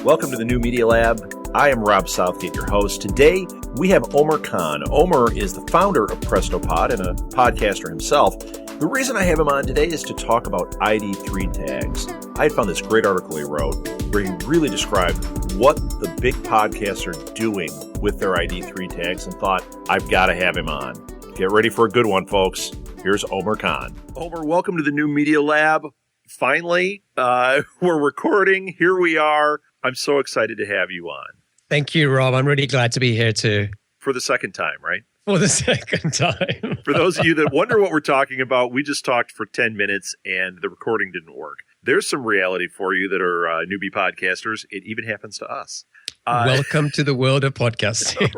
Welcome to the New Media Lab. I am Rob Southgate, your host. Today, we have Omer Khan. Omer is the founder of PrestoPod and a podcaster himself. The reason I have him on today is to talk about ID3 tags. I had found this great article he wrote where he really described what the big podcasts are doing with their ID3 tags and thought, I've got to have him on. Get ready for a good one, folks. Here's Omer Khan. Omer, welcome to the New Media Lab. Finally, we're recording. Here we are. I'm so excited to have you on. Thank you, Rob. I'm really glad to be here too. For the second time, right? For the second time. For those of you that wonder what we're talking about, we just talked for 10 minutes and the recording didn't work. There's some reality for you that are newbie podcasters. It even happens to us. Welcome to the world of podcasting.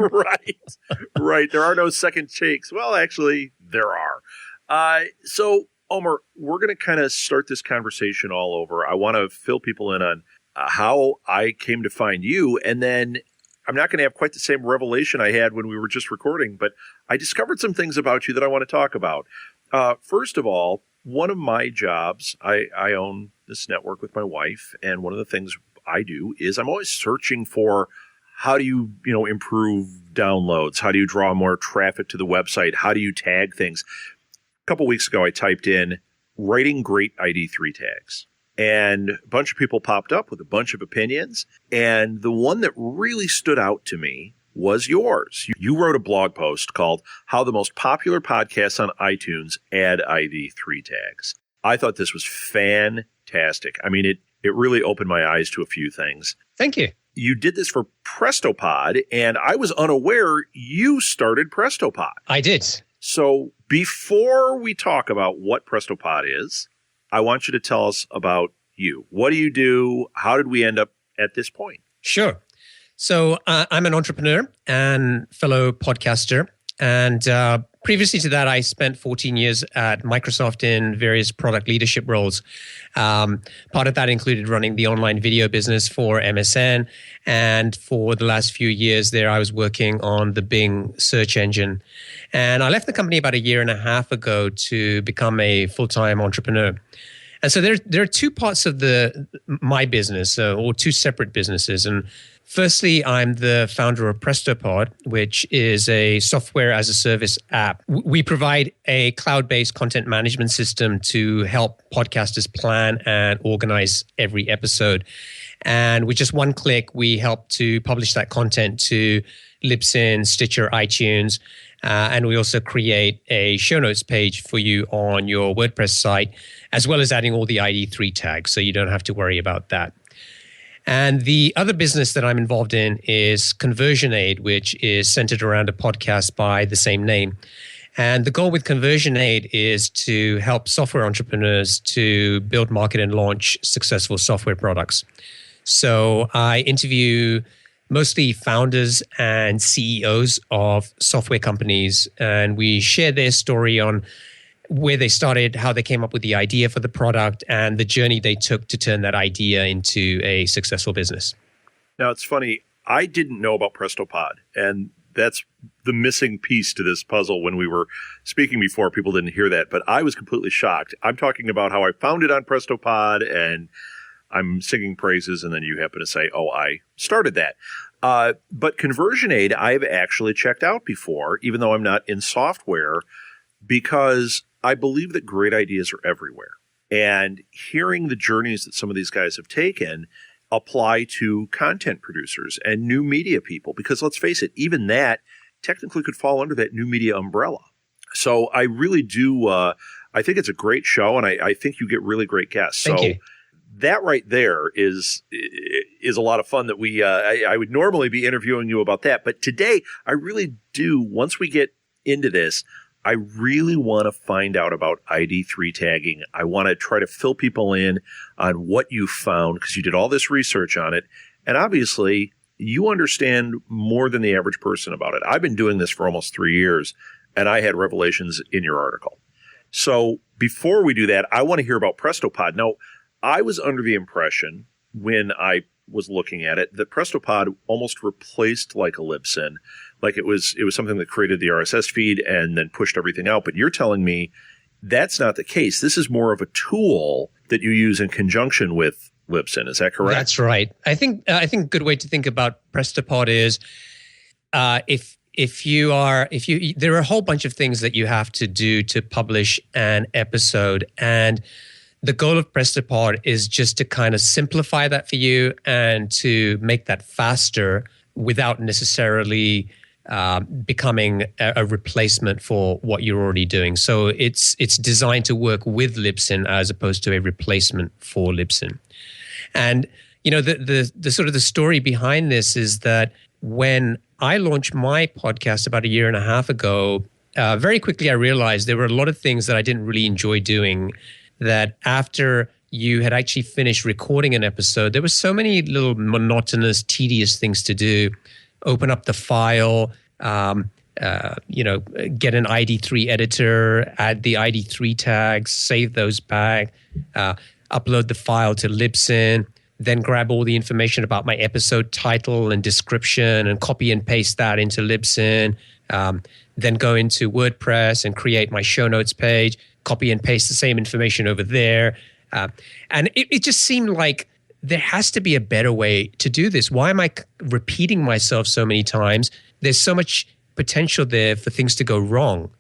Right. There are no second takes. Well, actually, there are. So, Omer, we're going to kind of start this conversation all over. I want to fill people in on how I came to find you, and then I'm not going to have quite the same revelation I had when we were just recording, but I discovered some things about you that I want to talk about. First of all, one of my jobs, I own this network with my wife, and one of the things I do is I'm always searching for how do you improve downloads? How do you draw more traffic to the website? How do you tag things? A couple weeks ago, I typed in writing great ID3 tags. And a bunch of people popped up with a bunch of opinions. And the one that really stood out to me was yours. You wrote a blog post called How the Most Popular Podcasts on iTunes Add ID3 Tags. I thought this was fantastic. I mean, it really opened my eyes to a few things. Thank you. You did this for PrestoPod, and I was unaware you started PrestoPod. I did. So before we talk about what PrestoPod is, I want you to tell us about you. What do you do? How did we end up at this point? Sure. So I'm an entrepreneur and fellow podcaster. And previously to that, I spent 14 years at Microsoft in various product leadership roles. Part of that included running the online video business for MSN. And for the last few years there, I was working on the Bing search engine. And I left the company about a year and a half ago to become a full-time entrepreneur. And so there are two parts of my business, or two separate businesses. And firstly, I'm the founder of PrestoPod, which is a software as a service app. We provide a cloud-based content management system to help podcasters plan and organize every episode. And with just one click, we help to publish that content to Libsyn, Stitcher, iTunes. And we also create a show notes page for you on your WordPress site, as well as adding all the ID3 tags, so you don't have to worry about that. And the other business that I'm involved in is ConversionAid, which is centered around a podcast by the same name. And the goal with ConversionAid is to help software entrepreneurs to build, market, and launch successful software products. So I interview mostly founders and CEOs of software companies, and we share their story on where they started, how they came up with the idea for the product, and the journey they took to turn that idea into a successful business. Now, it's funny. I didn't know about PrestoPod, and that's the missing piece to this puzzle. When we were speaking before, people didn't hear that, but I was completely shocked. I'm talking about how I found it on PrestoPod, and I'm singing praises, and then you happen to say, oh, I started that. But ConversionAid, I've actually checked out before, even though I'm not in software, because I believe that great ideas are everywhere. And hearing the journeys that some of these guys have taken apply to content producers and new media people, because let's face it, even that technically could fall under that new media umbrella. So I really do, I think it's a great show, and I think you get really great guests. Thank you. That right there is a lot of fun that I would normally be interviewing you about that. But today, I really do, once we get into this, I really want to find out about ID3 tagging. I want to try to fill people in on what you found, because you did all this research on it. And obviously, you understand more than the average person about it. I've been doing this for almost 3 years, and I had revelations in your article. So before we do that, I want to hear about PrestoPod. Now, I was under the impression when I was looking at it that PrestoPod almost replaced like a Libsyn. Like it was something that created the RSS feed and then pushed everything out. But you're telling me that's not the case. This is more of a tool that you use in conjunction with Libsyn. Is that correct? That's right. I think a good way to think about Prestapod is there are a whole bunch of things that you have to do to publish an episode, and the goal of Prestapod is just to kind of simplify that for you and to make that faster without necessarily becoming a replacement for what you're already doing. So it's designed to work with Libsyn as opposed to a replacement for Libsyn. And the sort of the story behind this is that when I launched my podcast about a year and a half ago, very quickly I realized there were a lot of things that I didn't really enjoy doing, that after you had actually finished recording an episode, there were so many little monotonous, tedious things to do. Open up the file, get an ID3 editor, add the ID3 tags, save those back, upload the file to Libsyn, then grab all the information about my episode title and description and copy and paste that into Libsyn, then go into WordPress and create my show notes page, copy and paste the same information over there. And it just seemed like there has to be a better way to do this. Why am I repeating myself so many times? There's so much potential there for things to go wrong.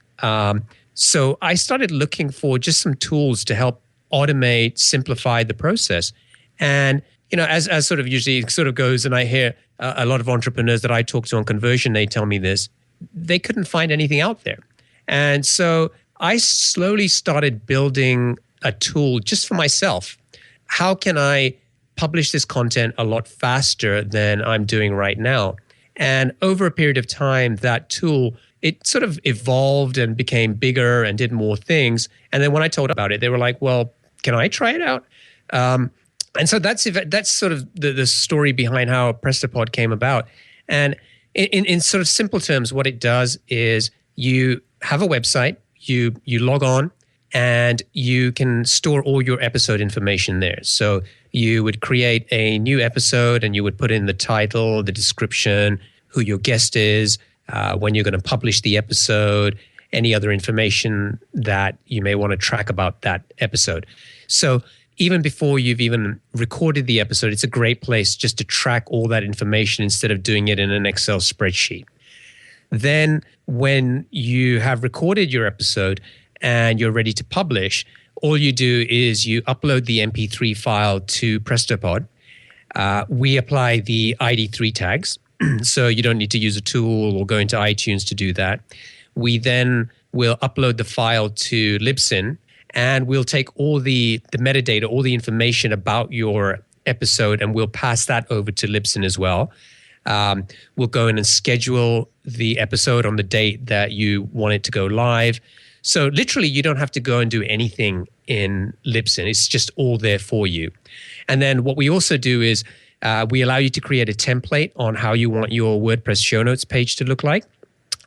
So I started looking for just some tools to help automate, simplify the process. And, as sort of usually sort of goes, and I hear a lot of entrepreneurs that I talk to on Conversion, they tell me this, they couldn't find anything out there. And so I slowly started building a tool just for myself. How can I publish this content a lot faster than I'm doing right now? And over a period of time, that tool, it sort of evolved and became bigger and did more things. And then when I told about it, they were like, well, can I try it out? And so that's sort of the story behind how Prestapod came about. And in sort of simple terms, what it does is you have a website, you log on, and you can store all your episode information there. So you would create a new episode and you would put in the title, the description, who your guest is, when you're going to publish the episode, any other information that you may want to track about that episode. So even before you've even recorded the episode, it's a great place just to track all that information instead of doing it in an Excel spreadsheet. Then when you have recorded your episode and you're ready to publish, all you do is you upload the MP3 file to Prestapod. We apply the ID3 tags, so you don't need to use a tool or go into iTunes to do that. We then will upload the file to Libsyn, and we'll take all the metadata, all the information about your episode, and we'll pass that over to Libsyn as well. We'll go in and schedule the episode on the date that you want it to go live. So literally, you don't have to go and do anything in Libsyn. It's just all there for you. And then what we also do is we allow you to create a template on how you want your WordPress show notes page to look like.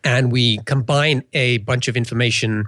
And we combine a bunch of information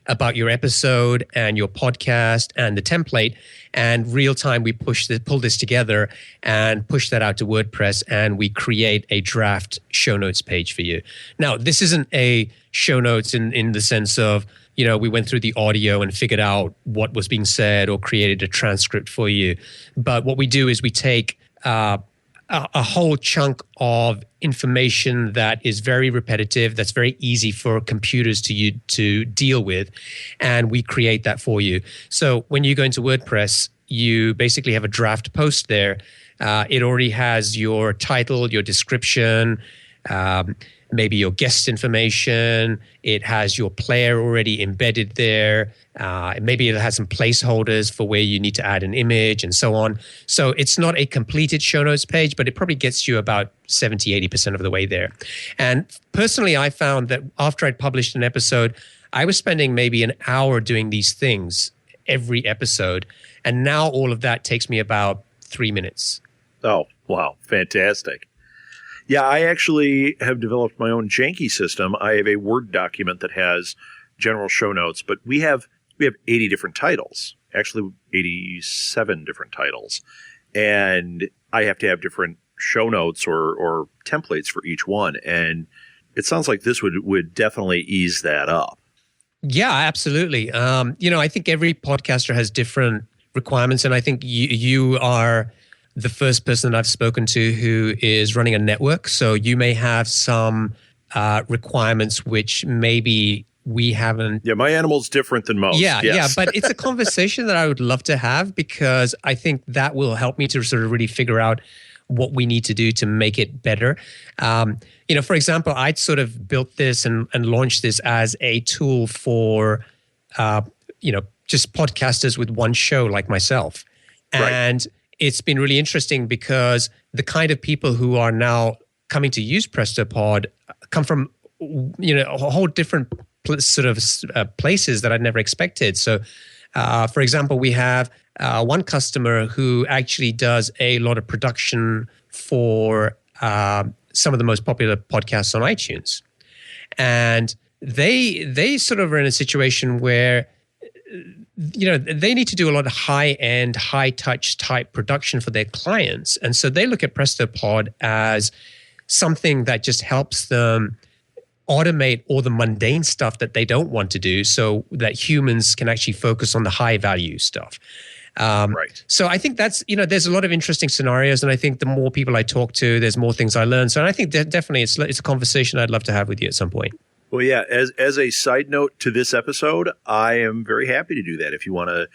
about your episode and your podcast and the template, and real time we pull this together and push that out to WordPress, and we create a draft show notes page for you. Now, this isn't a show notes in the sense of, we went through the audio and figured out what was being said or created a transcript for you. But what we do is we take a whole chunk of information that is very repetitive, that's very easy for computers to deal with, and we create that for you. So when you go into WordPress, you basically have a draft post there. It already has your title, your description, maybe your guest information. It has your player already embedded there. Maybe it has some placeholders for where you need to add an image and so on. So it's not a completed show notes page, but it probably gets you about 70, 80% of the way there. And personally, I found that after I'd published an episode, I was spending maybe an hour doing these things every episode. And now all of that takes me about 3 minutes. Oh, wow. Fantastic. Yeah, I actually have developed my own janky system. I have a Word document that has general show notes, but we have 80 different titles, actually 87 different titles. And I have to have different show notes or templates for each one. And it sounds like this would definitely ease that up. Yeah, absolutely. I think every podcaster has different requirements. And I think you are the first person that I've spoken to who is running a network. So you may have some requirements which maybe we haven't. Yeah, my animal's different than most. Yeah, but it's a conversation that I would love to have, because I think that will help me to sort of really figure out what we need to do to make it better. For example, I'd sort of built this and launched this as a tool for, just podcasters with one show like myself. And it's been really interesting because the kind of people who are now coming to use PrestoPod come from, a whole different sort of places that I'd never expected. So, for example, we have one customer who actually does a lot of production for some of the most popular podcasts on iTunes. And they sort of are in a situation where, they need to do a lot of high-end, high-touch type production for their clients. And so they look at PrestoPod as something that just helps them automate all the mundane stuff that they don't want to do so that humans can actually focus on the high-value stuff. So I think that's, there's a lot of interesting scenarios, and I think the more people I talk to, there's more things I learn. So I think definitely it's a conversation I'd love to have with you at some point. Well, yeah, as a side note to this episode, I am very happy to do that. If you want to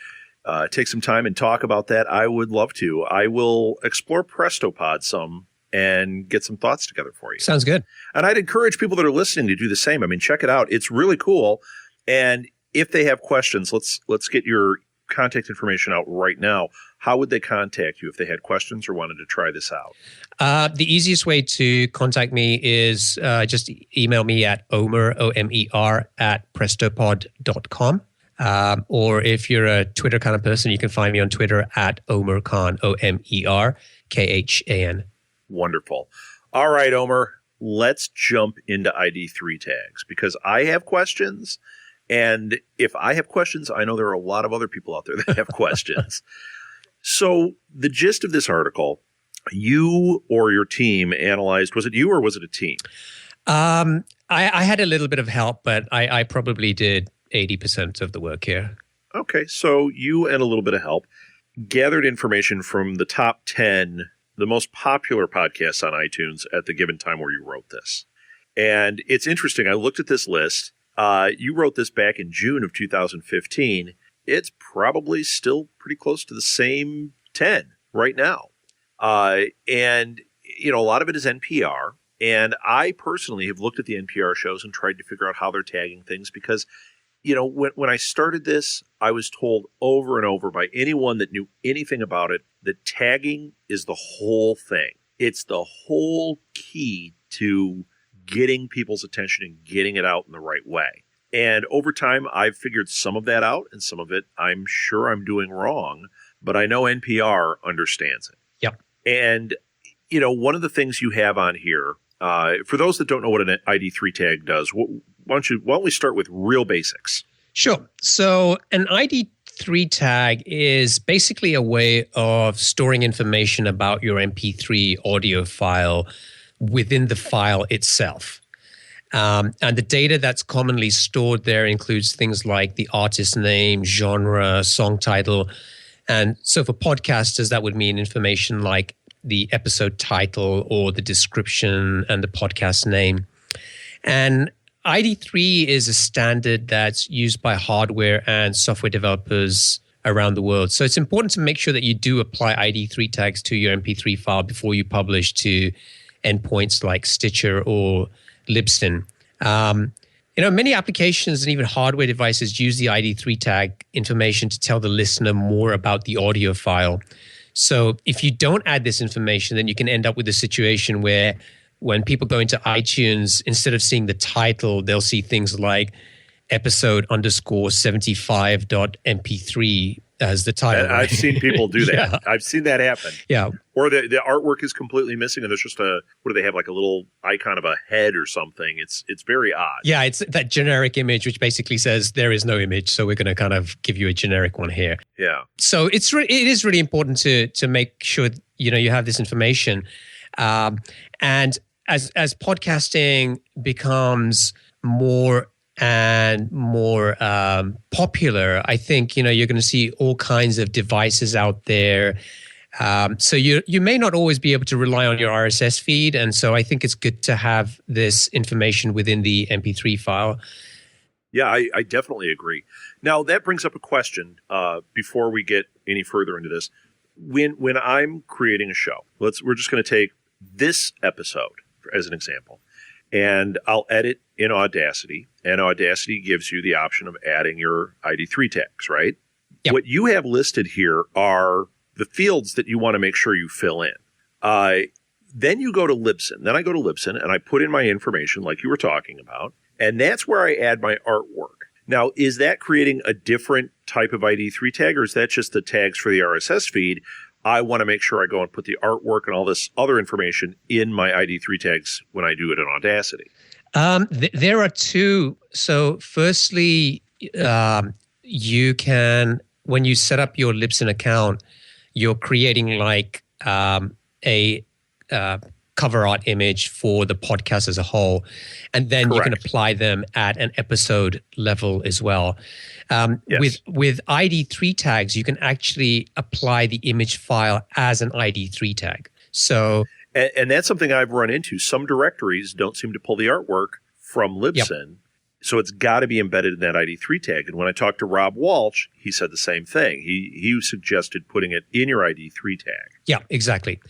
take some time and talk about that, I would love to. I will explore PrestoPod some and get some thoughts together for you. Sounds good. And I'd encourage people that are listening to do the same. I mean, check it out. It's really cool. And if they have questions, let's get your contact information out right now. How would they contact you if they had questions or wanted to try this out? The easiest way to contact me is just email me at Omer, Omer, at prestopod.com. Or if you're a Twitter kind of person, you can find me on Twitter at Omer Khan, OmerKhan. Wonderful. All right, Omer, let's jump into ID3 tags, because I have questions. And if I have questions, I know there are a lot of other people out there that have questions. So the gist of this article, you or your team analyzed, was it you or was it a team? I had a little bit of help, but I probably did 80% of the work here. Okay, so you and a little bit of help gathered information from the top 10, the most popular podcasts on iTunes at the given time where you wrote this. And it's interesting. I looked at this list. You wrote this back in June of 2015. It's probably still pretty close to the same 10 right now. And, a lot of it is NPR. And I personally have looked at the NPR shows and tried to figure out how they're tagging things because, when I started this, I was told over and over by anyone that knew anything about it that tagging is the whole thing. It's the whole key to getting people's attention and getting it out in the right way. And over time, I've figured some of that out, and some of it I'm sure I'm doing wrong, but I know NPR understands it. Yep. And, one of the things you have on here, for those that don't know what an ID3 tag does, why don't we start with real basics? Sure. So an ID3 tag is basically a way of storing information about your MP3 audio file within the file itself. And the data that's commonly stored there includes things like the artist name, genre, song title. And so for podcasters, that would mean information like the episode title or the description and the podcast name. And ID3 is a standard that's used by hardware and software developers around the world. So it's important to make sure that you do apply ID3 tags to your MP3 file before you publish to endpoints like Stitcher or Libsyn. Many applications and even hardware devices use the ID3 tag information to tell the listener more about the audio file. So if you don't add this information, then you can end up with a situation where when people go into iTunes, instead of seeing the title, they'll see things like episode_75.mp3 as the title. And I've seen people do that. Yeah. I've seen that happen. Yeah. Or the artwork is completely missing and there's just what do they have, like a little icon of a head or something? It's very odd. Yeah, it's that generic image which basically says there is no image, so we're going to kind of give you a generic one here. Yeah. So it is really important to make sure you have this information. And as podcasting becomes more and more popular, I think, you're going to see all kinds of devices out there. So you may not always be able to rely on your RSS feed. And so I think it's good to have this information within the MP3 file. Yeah, I definitely agree. Now, that brings up a question before we get any further into this. When I'm creating a show, we're just going to take this episode as an example, and I'll edit in Audacity, and Audacity gives you the option of adding your ID3 tags, right? Yep. What you have listed here are the fields that you want to make sure you fill in. Then you go to Libsyn. Then I go to Libsyn, and I put in my information like you were talking about, and that's where I add my artwork. Now, is that creating a different type of ID3 tag, or is that just the tags for the RSS feed? I want to make sure I go and put the artwork and all this other information in my ID3 tags when I do it in Audacity. There are two. So firstly, you can, when you set up your Libsyn account, you're creating like a cover art image for the podcast as a whole. And then you can apply them at an episode level as well. Yes. With ID3 tags, you can actually apply the image file as an ID3 tag. So, and that's something I've run into. Some directories don't seem to pull the artwork from Libsyn. Yep. So it's got to be embedded in that ID3 tag. And when I talked to Rob Walsh, he said the same thing. He suggested putting it in your ID3 tag. Yeah, exactly.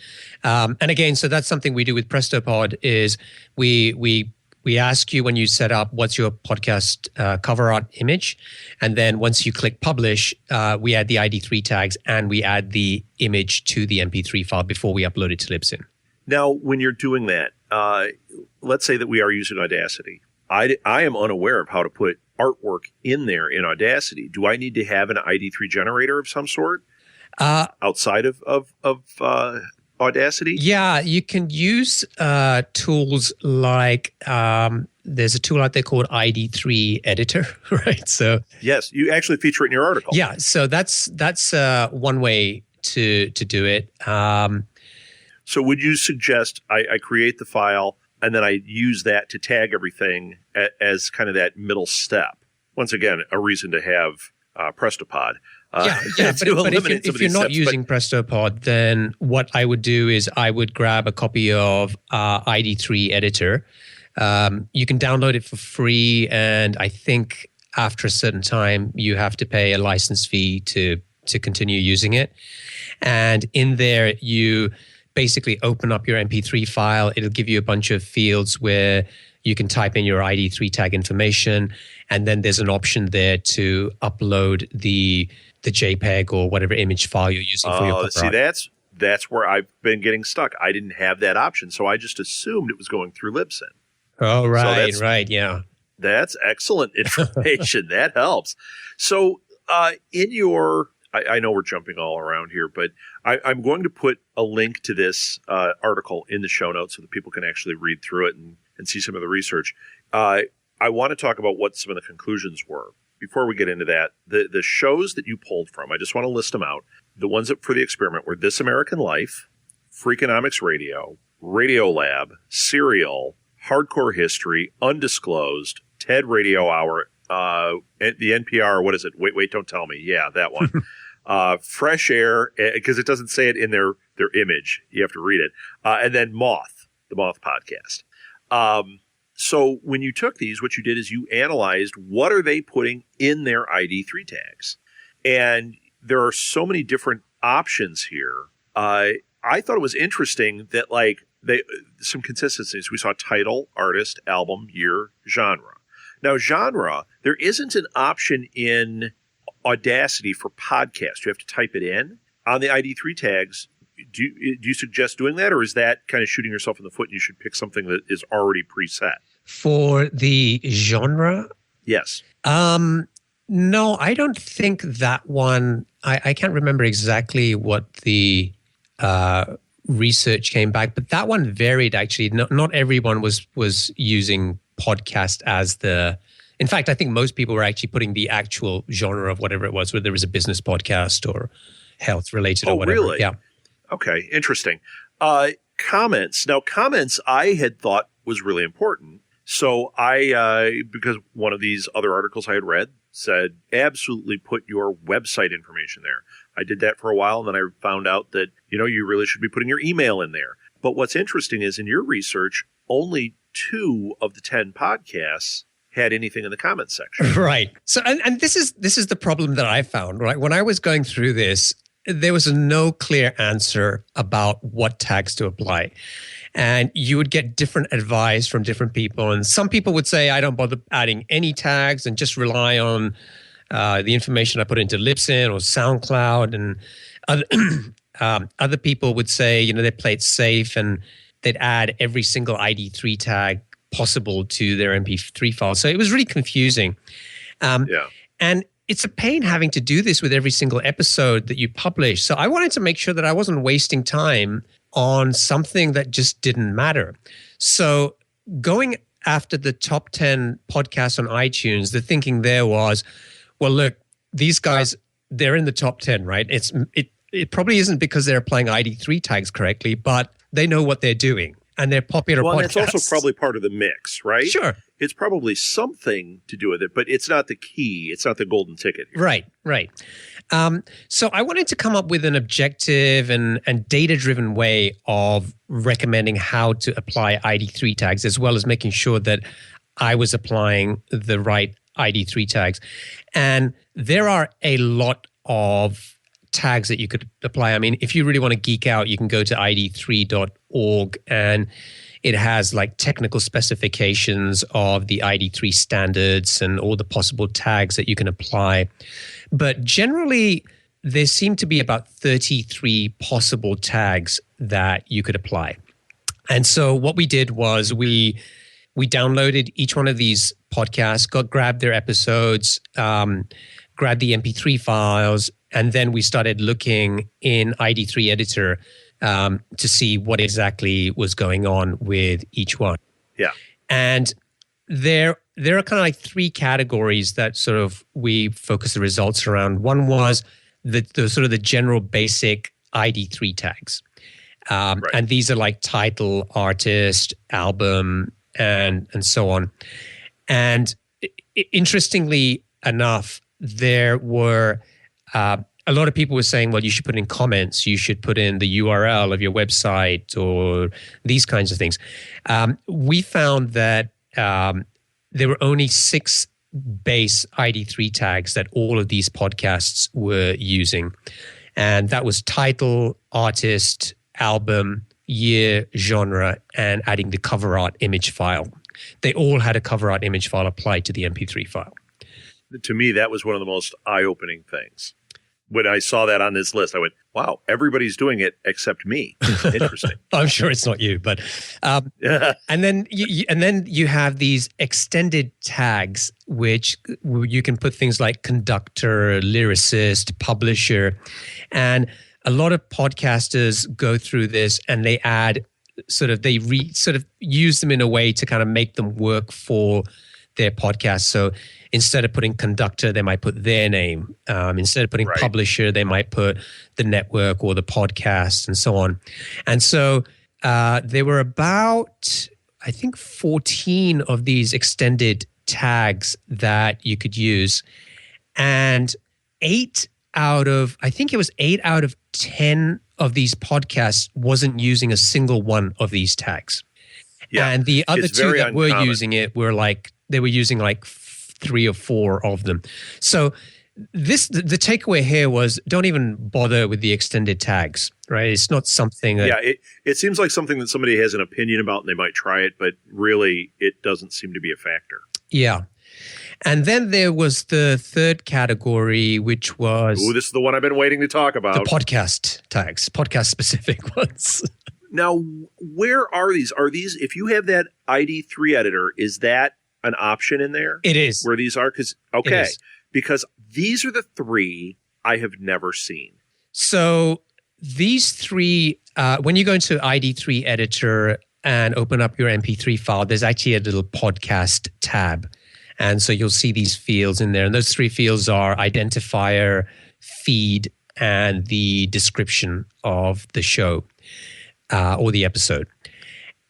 And again, so that's something we do with PrestoPod is we ask you when you set up what's your podcast cover art image. And then once you click publish, we add the ID3 tags and we add the image to the MP3 file before we upload it to Libsyn. Now, when you're doing that, let's say that we are using Audacity. I am unaware of how to put artwork in there in Audacity. Do I need to have an ID3 generator of some sort outside of Audacity? Yeah, you can use tools like there's a tool out there called ID3 Editor, right? So yes, you actually feature it in your article. Yeah, so that's one way to do it. So would you suggest I create the file and then I use that to tag everything as kind of that middle step? Once again, a reason to have PrestoPod. But if you're not using PrestoPod, then what I would do is I would grab a copy of ID3 Editor. You can download it for free, and I think after a certain time, you have to pay a license fee to continue using it. And in there, you basically open up your MP3 file. It'll give you a bunch of fields where you can type in your ID3 tag information, and then there's an option there to upload the JPEG or whatever image file you're using for your see, that's where I've been getting stuck. I didn't have that option, so I just assumed it was going through Libsyn. Oh, right, yeah. That's excellent information. That helps. So in your... I know we're jumping all around here, but I'm going to put a link to this article in the show notes so that people can actually read through it and see some of the research. I want to talk about what some of the conclusions were. Before we get into that, the shows that you pulled from, I just want to list them out. The ones that for the experiment were This American Life, Freakonomics Radio, Radio Lab, Serial, Hardcore History, Undisclosed, TED Radio Hour, the NPR, what is it? Wait, don't tell me. Yeah, that one. Fresh Air, because it doesn't say it in their image. You have to read it. And then Moth, the Moth podcast. So when you took these, what you did is you analyzed what are they putting in their ID3 tags. And there are so many different options here. I thought it was interesting that some consistencies. We saw title, artist, album, year, genre. Now, genre, there isn't an option in Audacity for podcast. You have to type it in. On the ID3 tags, do you suggest doing that, or is that kind of shooting yourself in the foot and you should pick something that is already preset? For the genre? Yes. No, I don't think that one. I can't remember exactly what the research came back, but that one varied actually. Not everyone was using podcast as the... In fact, I think most people were actually putting the actual genre of whatever it was, whether it was a business podcast or health related or whatever. Really? Yeah. Okay, interesting. Comments. Now, comments I had thought was really important. So because one of these other articles I had read said, absolutely put your website information there. I did that for a while, and then I found out that, you really should be putting your email in there. But what's interesting is in your research, only 2 of the 10 podcasts had anything in the comments section. Right. So, and this is the problem that I found, right? When I was going through this, there was no clear answer about what tags to apply. And you would get different advice from different people. And some people would say, I don't bother adding any tags and just rely on the information I put into Libsyn or SoundCloud. And other people would say, they play it safe and they'd add every single ID3 tag possible to their MP3 file. So it was really confusing. And it's a pain having to do this with every single episode that you publish. So I wanted to make sure that I wasn't wasting time on something that just didn't matter. So going after the top 10 podcasts on iTunes, the thinking there was, well, look, these guys, they're in the top 10, right? It probably isn't because they're applying ID3 tags correctly, but they know what they're doing. And they're popular podcasts. Well, that's also probably part of the mix, right? Sure. It's probably something to do with it, but it's not the key. It's not the golden ticket here. Right. So I wanted to come up with an objective and data-driven way of recommending how to apply ID3 tags, as well as making sure that I was applying the right ID3 tags. And there are a lot of tags that you could apply. I mean, if you really want to geek out, you can go to id3.org and it has like technical specifications of the ID3 standards and all the possible tags that you can apply. But generally, there seem to be about 33 possible tags that you could apply. And so what we did was we downloaded each one of these podcasts, grabbed their episodes, grabbed the MP3 files, and then we started looking in ID3 Editor to see what exactly was going on with each one. Yeah. And there are kind of like 3 categories that sort of we focus the results around. One was the sort of the general basic ID3 tags. Right. And these are like title, artist, album, and so on. And interestingly enough, there were a lot of people were saying, well, you should put in comments, you should put in the URL of your website or these kinds of things. We found that there were only 6 base ID3 tags that all of these podcasts were using. And that was title, artist, album, year, genre, and adding the cover art image file. They all had a cover art image file applied to the MP3 file. To me, that was one of the most eye-opening things. When I saw that on this list, I went, wow, everybody's doing it except me. Interesting. I'm sure it's not you, but and then you have these extended tags, which you can put things like conductor, lyricist, publisher, and a lot of podcasters go through this and they add they use them in a way to kind of make them work for their podcast. So instead of putting conductor, they might put their name. Instead of putting publisher, they might put the network or the podcast and so on. And so there were about, I think, 14 of these extended tags that you could use. And 8 out of 10 of these podcasts wasn't using a single one of these tags. Yeah, and the other 2 that were using it were they were using 3 or 4 of them. So the takeaway here was don't even bother with the extended tags, right? It's not something that... Yeah, it seems like something that somebody has an opinion about and they might try it, but really it doesn't seem to be a factor. Yeah. And then there was the third category, which was... Ooh, this is the one I've been waiting to talk about. The podcast tags, podcast-specific ones. Now, where are these? Are these, if you have that ID3 editor, is that an option in there? It is. Where these are? Because these are the 3 I have never seen. So these 3, when you go into ID3 editor and open up your MP3 file, there's actually a little podcast tab. And so you'll see these fields in there. And those 3 fields are identifier, feed, and the description of the show or the episode.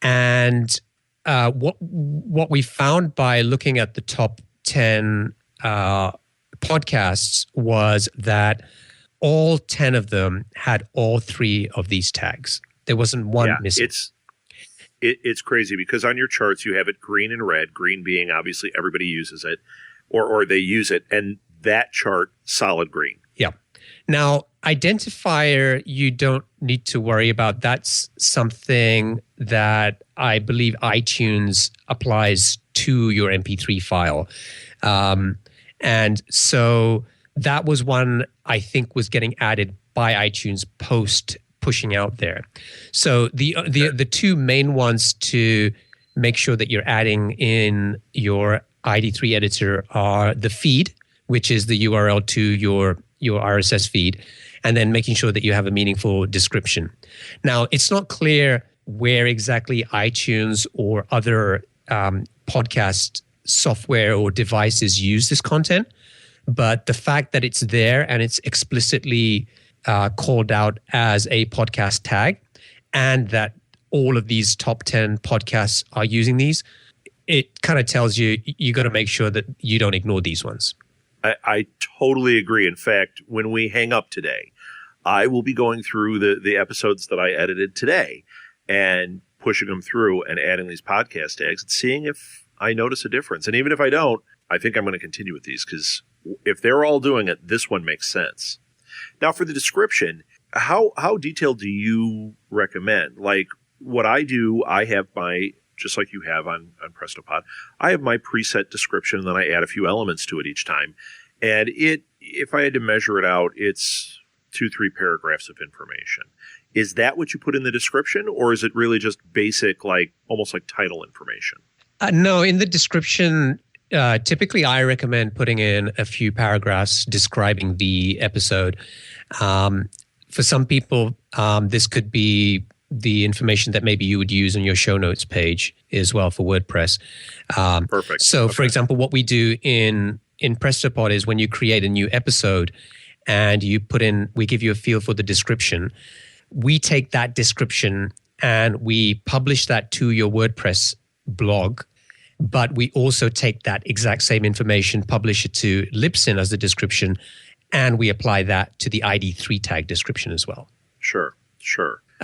And what we found by looking at the top 10 podcasts was that all 10 of them had all 3 of these tags. There wasn't one missing. It's crazy because on your charts you have it green and red, green being obviously everybody uses it or they use it, and that chart solid green. Yeah. Now, identifier you don't need to worry about. That's something that I believe iTunes applies to your MP3 file. And so that was one I think was getting added by iTunes post pushing out there. So the 2 main ones to make sure that you're adding in your ID3 editor are the feed, which is the URL to your RSS feed, and then making sure that you have a meaningful description. Now, it's not clear where exactly iTunes or other podcast software or devices use this content, but the fact that it's there and it's explicitly called out as a podcast tag, and that all of these top 10 podcasts are using these, it kind of tells you got to make sure that you don't ignore these ones. I totally agree. In fact, when we hang up today, I will be going through the episodes that I edited today and pushing them through and adding these podcast tags and seeing if I notice a difference. And even if I don't, I think I'm going to continue with these because if they're all doing it, this one makes sense. Now, for the description, how detailed do you recommend? Like what I do, I have my, just like you have on PrestoPod, I have my preset description, and then I add a few elements to it each time. And if I had to measure it out, it's 2-3 paragraphs of information. Is that what you put in the description, or is it really just basic, like almost like title information? No, in the description, typically I recommend putting in a few paragraphs describing the episode. For some people, this could be the information that maybe you would use on your show notes page as well for WordPress. Perfect. So, for example, what we do in PrestoPod is when you create a new episode and you put in, we give you a field for the description. We take that description and we publish that to your WordPress blog, but we also take that exact same information, publish it to Libsyn as the description, and we apply that to the ID3 tag description as well. Sure.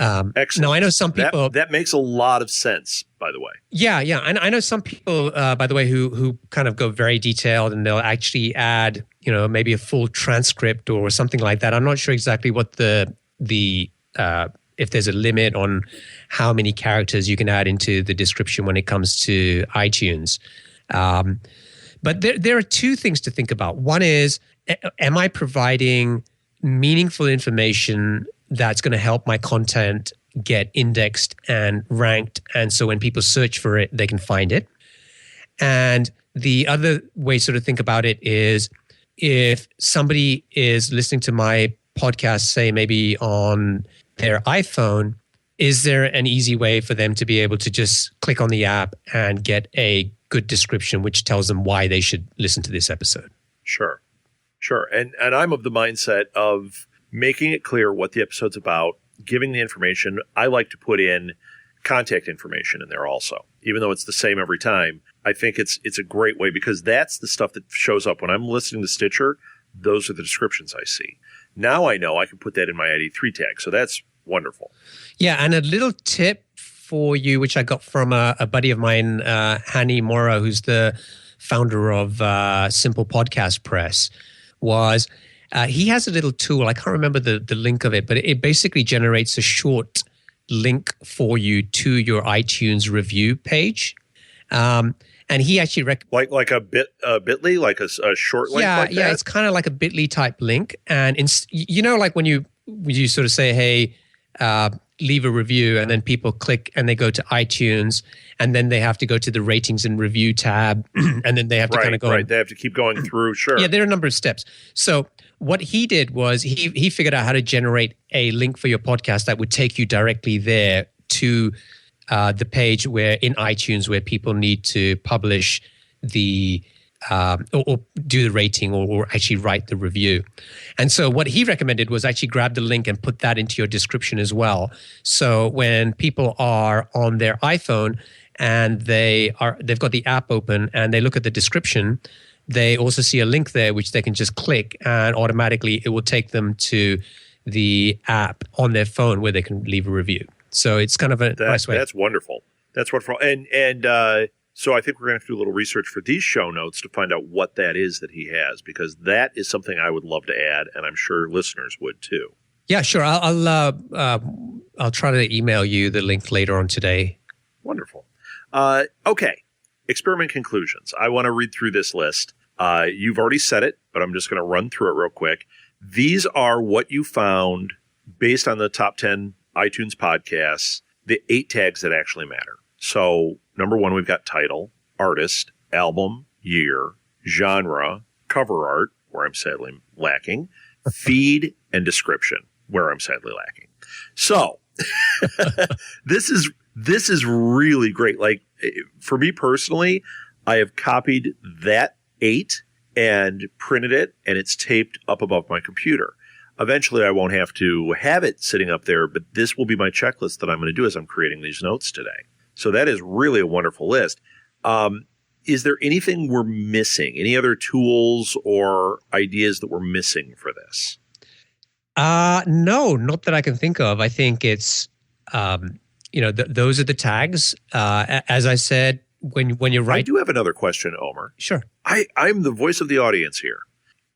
Excellent. Now, I know some people... That makes a lot of sense, by the way. Yeah. And I know some people, by the way, who kind of go very detailed, and they'll actually add, maybe a full transcript or something like that. I'm not sure exactly what the if there's a limit on how many characters you can add into the description when it comes to iTunes. But there are 2 things to think about. One is, am I providing meaningful information that's going to help my content get indexed and ranked, and so when people search for it, they can find it? And the other way to sort of think about it is, if somebody is listening to my podcast, say maybe on their iPhone, is there an easy way for them to be able to just click on the app and get a good description which tells them why they should listen to this episode? Sure. And I'm of the mindset of making it clear what the episode's about, giving the information. I like to put in contact information in there also, even though it's the same every time. I think it's a great way, because that's the stuff that shows up when I'm listening to Stitcher. Those are the descriptions I see. Now I know I can put that in my ID3 tag. So that's wonderful. Yeah. And a little tip for you, which I got from a buddy of mine, Hani Mora, who's the founder of Simple Podcast Press, was he has a little tool. I can't remember the link of it, but it basically generates a short link for you to your iTunes review page. And he actually like a bit.ly, like a short link. Like that? Yeah, it's kind of like a bit.ly type link. And like when you sort of say, hey, leave a review, and then people click and they go to iTunes, and then they have to go to the ratings and review tab, and then they have to kind of go. Right, they have to keep going through. Sure. Yeah, there are a number of steps. So what he did was he figured out how to generate a link for your podcast that would take you directly there to the page where in iTunes where people need to publish the or do the rating or actually write the review. And so what he recommended was actually grab the link and put that into your description as well. So when people are on their iPhone and they've got the app open and they look at the description, they also see a link there which they can just click, and automatically it will take them to the app on their phone where they can leave a review. So it's kind of a nice way. That's wonderful. That's wonderful. And so I think we're going to have to do a little research for these show notes to find out what that is that he has, because that is something I would love to add, and I'm sure listeners would too. Yeah, sure. I'll try to email you the link later on today. Wonderful. Okay. Experiment conclusions. I want to read through this list. You've already said it, but I'm just going to run through it real quick. These are what you found based on the top 10 iTunes podcasts, the 8 tags that actually matter. So number 1, we've got title, artist, album, year, genre, cover art, where I'm sadly lacking, feed, and description, where I'm sadly lacking. So this is really great. Like, for me personally, I have copied that 8 and printed it, and it's taped up above my computer. Eventually, I won't have to have it sitting up there, but this will be my checklist that I'm going to do as I'm creating these notes today. So that is really a wonderful list. Is there anything we're missing? Any other tools or ideas that we're missing for this? No, not that I can think of. I think it's, those are the tags. As I said, when you're right. I do have another question, Omer. Sure. I'm the voice of the audience here.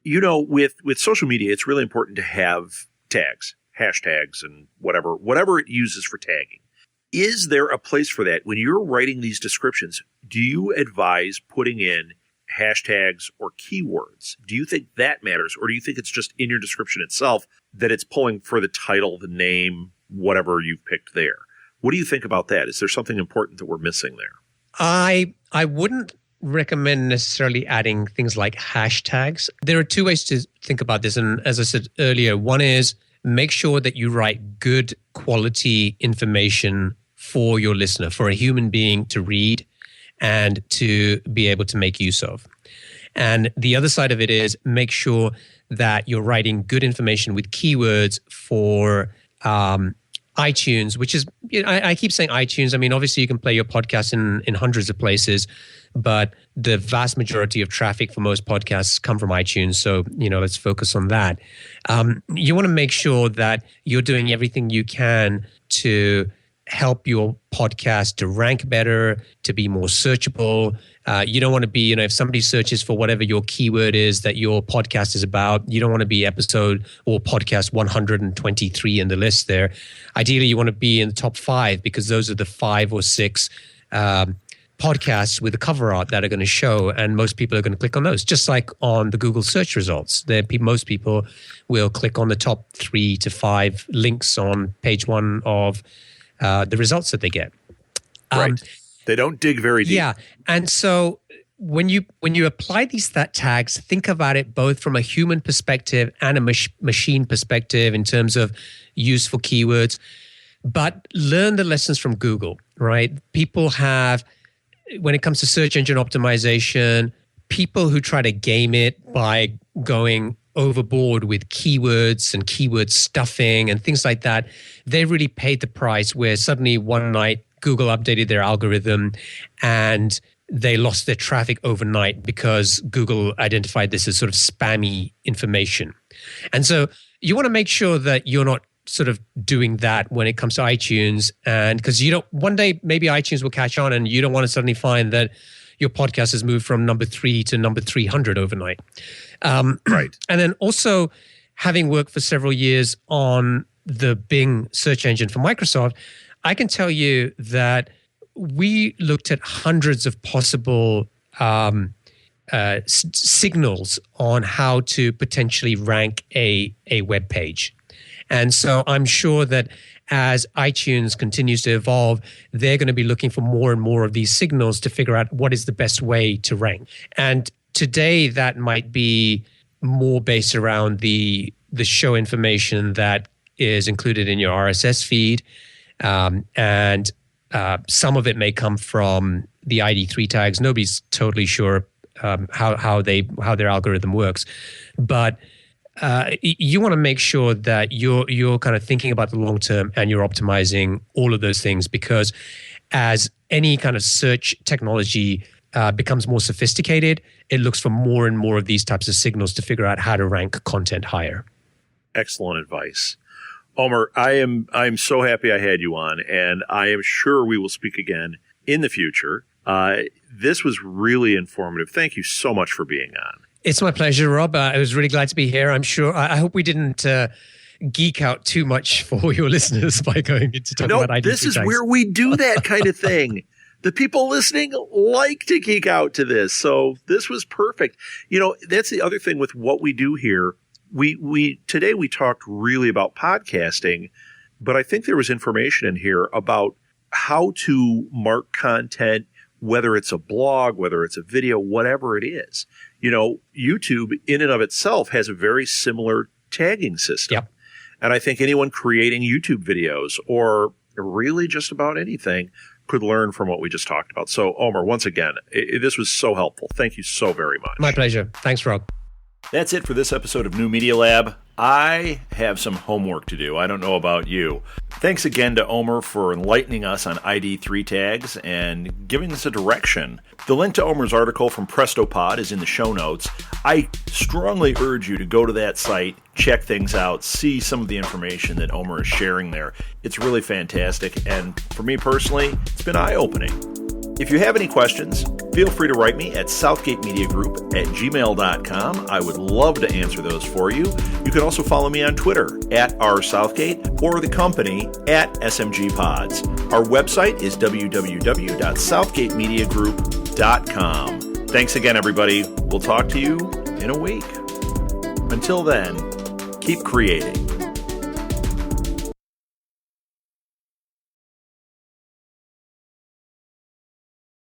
You know, with social media, it's really important to have tags, hashtags, and whatever it uses for tagging. Is there a place for that? When you're writing these descriptions, do you advise putting in hashtags or keywords? Do you think that matters? Or do you think it's just in your description itself that it's pulling for the title, the name, whatever you've picked there? What do you think about that? Is there something important that we're missing there? I wouldn't recommend necessarily adding things like hashtags. There are 2 ways to think about this. And as I said earlier, one is make sure that you write good quality information for your listener, for a human being to read and to be able to make use of. And the other side of it is make sure that you're writing good information with keywords for iTunes, which is, I keep saying iTunes. I mean, obviously you can play your podcast in hundreds of places, but the vast majority of traffic for most podcasts come from iTunes. So, let's focus on that. You want to make sure that you're doing everything you can to help your podcast to rank better, to be more searchable. You don't want to be, if somebody searches for whatever your keyword is that your podcast is about, you don't want to be episode or podcast 123 in the list there. Ideally, you want to be in the top 5 because those are the 5 or 6 podcasts with the cover art that are going to show, and most people are going to click on those. Just like on the Google search results, most people will click on the top 3 to 5 links on page 1 of the results that they get. Right. They don't dig very deep. Yeah. And so when you apply these tags, think about it both from a human perspective and a machine perspective in terms of useful keywords, but learn the lessons from Google, right? People have, when it comes to search engine optimization, people who try to game it by going overboard with keywords and keyword stuffing and things like that, they really paid the price where suddenly one night Google updated their algorithm and they lost their traffic overnight because Google identified this as sort of spammy information. And so you want to make sure that you're not sort of doing that when it comes to iTunes, and because one day maybe iTunes will catch on and you don't want to suddenly find that your podcast has moved from number 3 to number 300 overnight. Right. And then also, having worked for several years on the Bing search engine for Microsoft, I can tell you that we looked at hundreds of possible signals on how to potentially rank a web page. And so I'm sure that as iTunes continues to evolve, they're going to be looking for more and more of these signals to figure out what is the best way to rank. And today that might be more based around the show information that is included in your RSS feed. And some of it may come from the ID3 tags. Nobody's totally sure how their algorithm works. But you want to make sure that you're kind of thinking about the long term and you're optimizing all of those things, because as any kind of search technology becomes more sophisticated, it looks for more and more of these types of signals to figure out how to rank content higher. Excellent advice. Omer, I'm so happy I had you on, and I am sure we will speak again in the future. This was really informative. Thank you so much for being on. It's my pleasure, Rob. I was really glad to be here. I'm sure. I hope we didn't geek out too much for your listeners by going into talking about ID3 tags. This is where we do that kind of thing. The people listening like to geek out to this. So this was perfect. That's the other thing with what we do here. Today we talked really about podcasting, but I think there was information in here about how to mark content, whether it's a blog, whether it's a video, whatever it is. YouTube in and of itself has a very similar tagging system. Yep. And I think anyone creating YouTube videos or really just about anything could learn from what we just talked about. So, Omer, once again, this was so helpful. Thank you so very much. My pleasure. Thanks, Rob. That's it for this episode of New Media Lab. I have some homework to do. I don't know about you. Thanks again to Omer for enlightening us on ID3 tags and giving us a direction. The link to Omer's article from PrestoPod is in the show notes. I strongly urge you to go to that site, check things out, see some of the information that Omer is sharing there. It's really fantastic, and for me personally, it's been eye-opening. If you have any questions, feel free to write me at southgatemediagroup@gmail.com. I would love to answer those for you. You can also follow me on Twitter @rsouthgate or the company @SMGpods. Our website is www.southgatemediagroup.com. Thanks again, everybody. We'll talk to you in a week. Until then, keep creating.